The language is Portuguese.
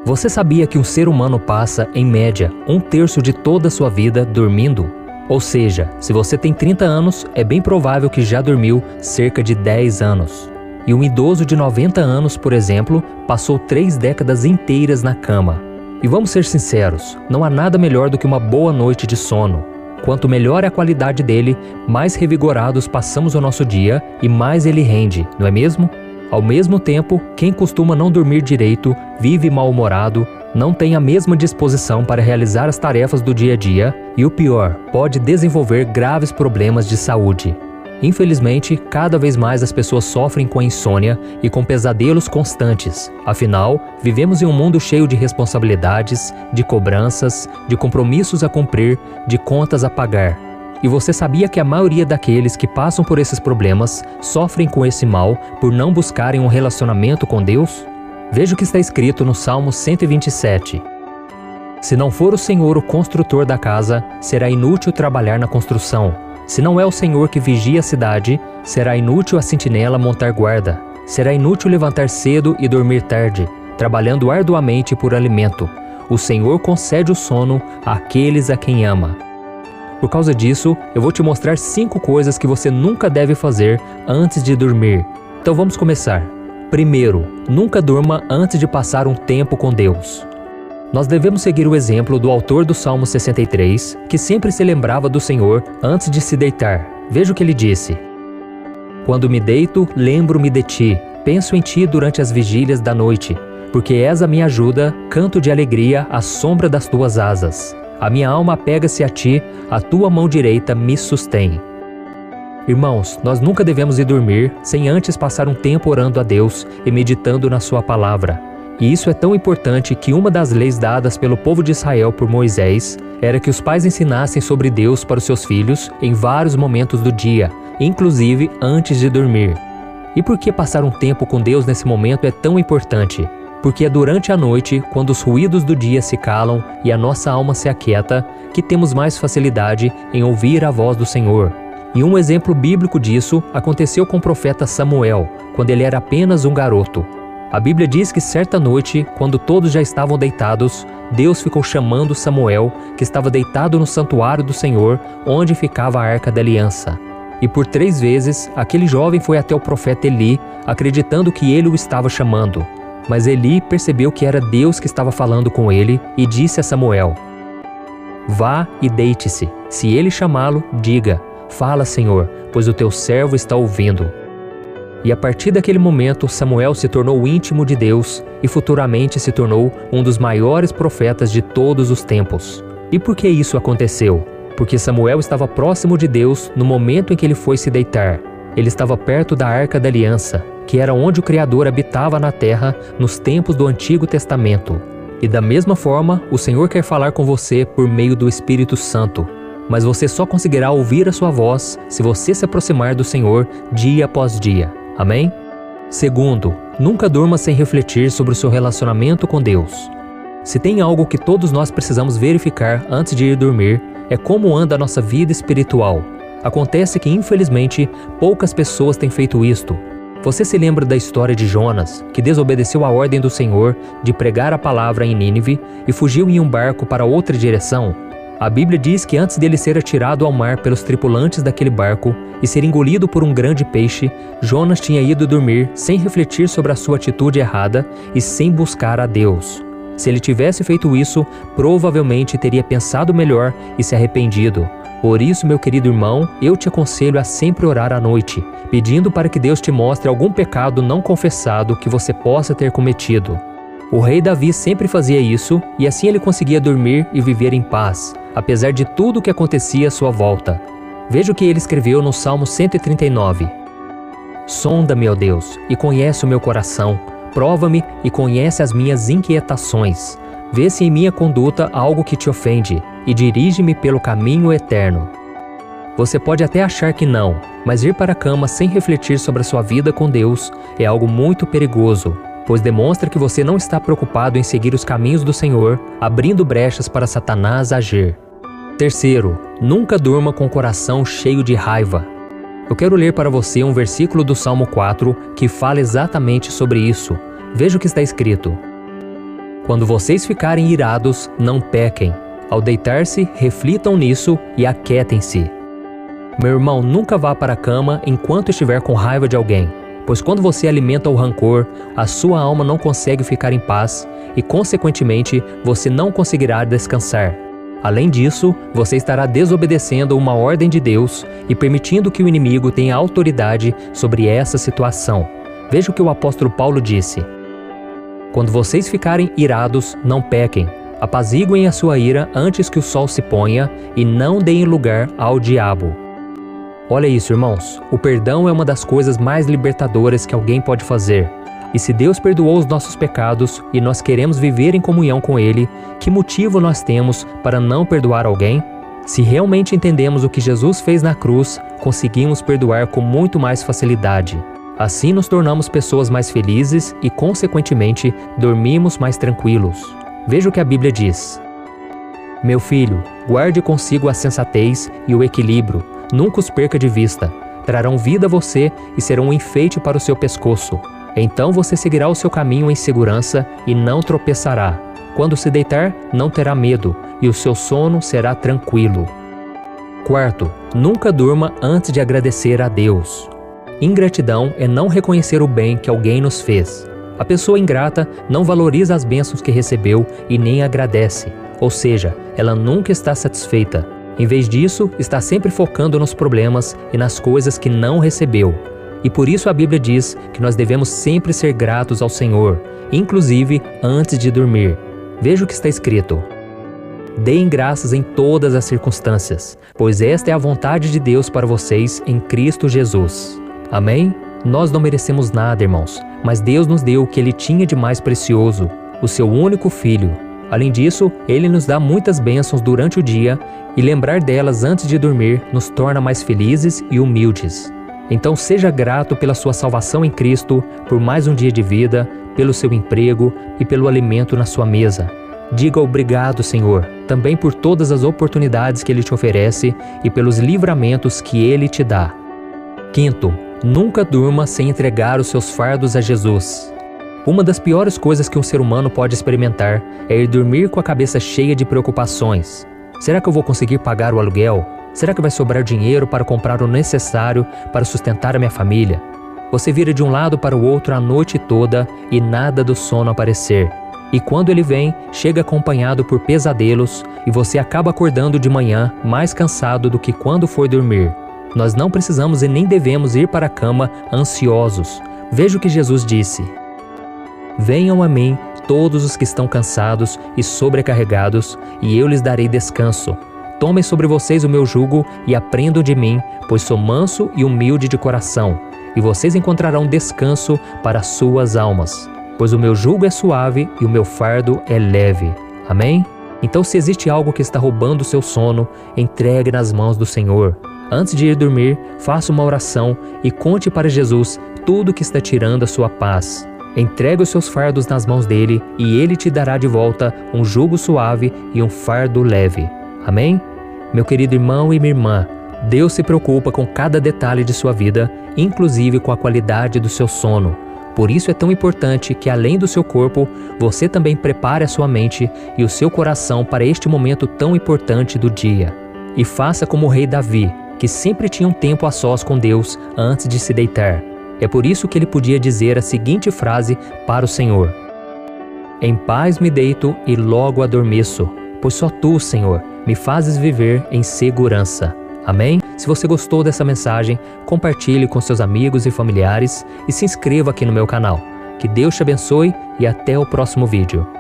Você sabia que um ser humano passa, em média, 1/3 de toda a sua vida dormindo? Ou seja, se você tem 30 anos, é bem provável que já dormiu cerca de 10 anos. E um idoso de 90 anos, por exemplo, passou 3 décadas inteiras na cama. E vamos ser sinceros, não há nada melhor do que uma boa noite de sono. Quanto melhor é a qualidade dele, mais revigorados passamos o nosso dia e mais ele rende, não é mesmo? Ao mesmo tempo, quem costuma não dormir direito, vive mal-humorado, não tem a mesma disposição para realizar as tarefas do dia a dia e, o pior, pode desenvolver graves problemas de saúde. Infelizmente, cada vez mais as pessoas sofrem com a insônia e com pesadelos constantes. Afinal, vivemos em um mundo cheio de responsabilidades, de cobranças, de compromissos a cumprir, de contas a pagar. E você sabia que a maioria daqueles que passam por esses problemas sofrem com esse mal por não buscarem um relacionamento com Deus? Veja o que está escrito no Salmo 127. Se não for o Senhor o construtor da casa, será inútil trabalhar na construção. Se não é o Senhor que vigia a cidade, será inútil a sentinela montar guarda. Será inútil levantar cedo e dormir tarde, trabalhando arduamente por alimento. O Senhor concede o sono àqueles a quem ama. Por causa disso, eu vou te mostrar 5 coisas que você nunca deve fazer antes de dormir. Então vamos começar. Primeiro, nunca durma antes de passar um tempo com Deus. Nós devemos seguir o exemplo do autor do Salmo 63, que sempre se lembrava do Senhor antes de se deitar. Veja o que ele disse: Quando me deito, lembro-me de ti, penso em ti durante as vigílias da noite, porque és a minha ajuda, canto de alegria à sombra das tuas asas. A minha alma apega-se a ti, a tua mão direita me sustém. Irmãos, nós nunca devemos ir dormir sem antes passar um tempo orando a Deus e meditando na sua palavra. E isso é tão importante que uma das leis dadas pelo povo de Israel por Moisés era que os pais ensinassem sobre Deus para os seus filhos em vários momentos do dia, inclusive antes de dormir. E por que passar um tempo com Deus nesse momento é tão importante? Porque é durante a noite, quando os ruídos do dia se calam e a nossa alma se aquieta, que temos mais facilidade em ouvir a voz do Senhor. E um exemplo bíblico disso aconteceu com o profeta Samuel, quando ele era apenas um garoto. A Bíblia diz que certa noite, quando todos já estavam deitados, Deus ficou chamando Samuel, que estava deitado no santuário do Senhor, onde ficava a Arca da Aliança. E por 3 vezes, aquele jovem foi até o profeta Eli, acreditando que ele o estava chamando. Mas Eli percebeu que era Deus que estava falando com ele e disse a Samuel: Vá e deite-se. Se ele chamá-lo, diga: Fala, Senhor, pois o teu servo está ouvindo. E a partir daquele momento, Samuel se tornou íntimo de Deus e futuramente se tornou um dos maiores profetas de todos os tempos. E por que isso aconteceu? Porque Samuel estava próximo de Deus no momento em que ele foi se deitar. Ele estava perto da Arca da Aliança, que era onde o Criador habitava na terra nos tempos do Antigo Testamento. E da mesma forma, o Senhor quer falar com você por meio do Espírito Santo. Mas você só conseguirá ouvir a sua voz se você se aproximar do Senhor dia após dia. Amém? Segundo, nunca durma sem refletir sobre o seu relacionamento com Deus. Se tem algo que todos nós precisamos verificar antes de ir dormir, é como anda a nossa vida espiritual. Acontece que, infelizmente, poucas pessoas têm feito isto. Você se lembra da história de Jonas, que desobedeceu a ordem do Senhor de pregar a palavra em Nínive e fugiu em um barco para outra direção? A Bíblia diz que antes dele ser atirado ao mar pelos tripulantes daquele barco e ser engolido por um grande peixe, Jonas tinha ido dormir sem refletir sobre a sua atitude errada e sem buscar a Deus. Se ele tivesse feito isso, provavelmente teria pensado melhor e se arrependido. Por isso, meu querido irmão, eu te aconselho a sempre orar à noite, pedindo para que Deus te mostre algum pecado não confessado que você possa ter cometido. O rei Davi sempre fazia isso e assim ele conseguia dormir e viver em paz, apesar de tudo o que acontecia à sua volta. Veja o que ele escreveu no Salmo 139. Sonda-me, ó Deus, e conhece o meu coração. Prova-me e conhece as minhas inquietações. Vê se em minha conduta há algo que te ofende e dirige-me pelo caminho eterno. Você pode até achar que não, mas ir para a cama sem refletir sobre a sua vida com Deus é algo muito perigoso, pois demonstra que você não está preocupado em seguir os caminhos do Senhor, abrindo brechas para Satanás agir. Terceiro, nunca durma com o coração cheio de raiva. Eu quero ler para você um versículo do Salmo 4 que fala exatamente sobre isso. Veja o que está escrito. Quando vocês ficarem irados, não pequem. Ao deitar-se, reflitam nisso e aquietem-se. Meu irmão, nunca vá para a cama enquanto estiver com raiva de alguém, pois quando você alimenta o rancor, a sua alma não consegue ficar em paz e, consequentemente, você não conseguirá descansar. Além disso, você estará desobedecendo uma ordem de Deus e permitindo que o inimigo tenha autoridade sobre essa situação. Veja o que o apóstolo Paulo disse: quando vocês ficarem irados, não pequem. Apaziguem a sua ira antes que o sol se ponha e não deem lugar ao diabo. Olha isso, irmãos. O perdão é uma das coisas mais libertadoras que alguém pode fazer. E se Deus perdoou os nossos pecados e nós queremos viver em comunhão com Ele, que motivo nós temos para não perdoar alguém? Se realmente entendemos o que Jesus fez na cruz, conseguimos perdoar com muito mais facilidade. Assim nos tornamos pessoas mais felizes e, consequentemente, dormimos mais tranquilos. Veja o que a Bíblia diz: meu filho, guarde consigo a sensatez e o equilíbrio, nunca os perca de vista. Trarão vida a você e serão um enfeite para o seu pescoço. Então você seguirá o seu caminho em segurança e não tropeçará. Quando se deitar, não terá medo e o seu sono será tranquilo. Quarto, nunca durma antes de agradecer a Deus. Ingratidão é não reconhecer o bem que alguém nos fez. A pessoa ingrata não valoriza as bênçãos que recebeu e nem agradece, ou seja, ela nunca está satisfeita. Em vez disso, está sempre focando nos problemas e nas coisas que não recebeu. E por isso a Bíblia diz que nós devemos sempre ser gratos ao Senhor, inclusive antes de dormir. Veja o que está escrito: deem graças em todas as circunstâncias, pois esta é a vontade de Deus para vocês em Cristo Jesus. Amém? Nós não merecemos nada, irmãos, mas Deus nos deu o que Ele tinha de mais precioso, o seu único Filho. Além disso, Ele nos dá muitas bênçãos durante o dia e lembrar delas antes de dormir nos torna mais felizes e humildes. Então seja grato pela sua salvação em Cristo, por mais um dia de vida, pelo seu emprego e pelo alimento na sua mesa. Diga obrigado, Senhor, também por todas as oportunidades que Ele te oferece e pelos livramentos que Ele te dá. Quinto, nunca durma sem entregar os seus fardos a Jesus. Uma das piores coisas que um ser humano pode experimentar é ir dormir com a cabeça cheia de preocupações. Será que eu vou conseguir pagar o aluguel? Será que vai sobrar dinheiro para comprar o necessário para sustentar a minha família? Você vira de um lado para o outro a noite toda e nada do sono aparecer. E quando ele vem, chega acompanhado por pesadelos e você acaba acordando de manhã mais cansado do que quando foi dormir. Nós não precisamos e nem devemos ir para a cama ansiosos. Veja o que Jesus disse: venham a mim todos os que estão cansados e sobrecarregados, e eu lhes darei descanso. Tomem sobre vocês o meu jugo e aprendam de mim, pois sou manso e humilde de coração, e vocês encontrarão descanso para suas almas. Pois o meu jugo é suave e o meu fardo é leve. Amém? Então, se existe algo que está roubando o seu sono, entregue nas mãos do Senhor. Antes de ir dormir, faça uma oração e conte para Jesus tudo que está tirando a sua paz. Entregue os seus fardos nas mãos dele e ele te dará de volta um jugo suave e um fardo leve. Amém? Meu querido irmão e minha irmã, Deus se preocupa com cada detalhe de sua vida, inclusive com a qualidade do seu sono. Por isso é tão importante que, além do seu corpo, você também prepare a sua mente e o seu coração para este momento tão importante do dia. E faça como o rei Davi, que sempre tinha um tempo a sós com Deus antes de se deitar. É por isso que ele podia dizer a seguinte frase para o Senhor: em paz me deito e logo adormeço, pois só tu, Senhor, me fazes viver em segurança. Amém? Se você gostou dessa mensagem, compartilhe com seus amigos e familiares e se inscreva aqui no meu canal. Que Deus te abençoe e até o próximo vídeo.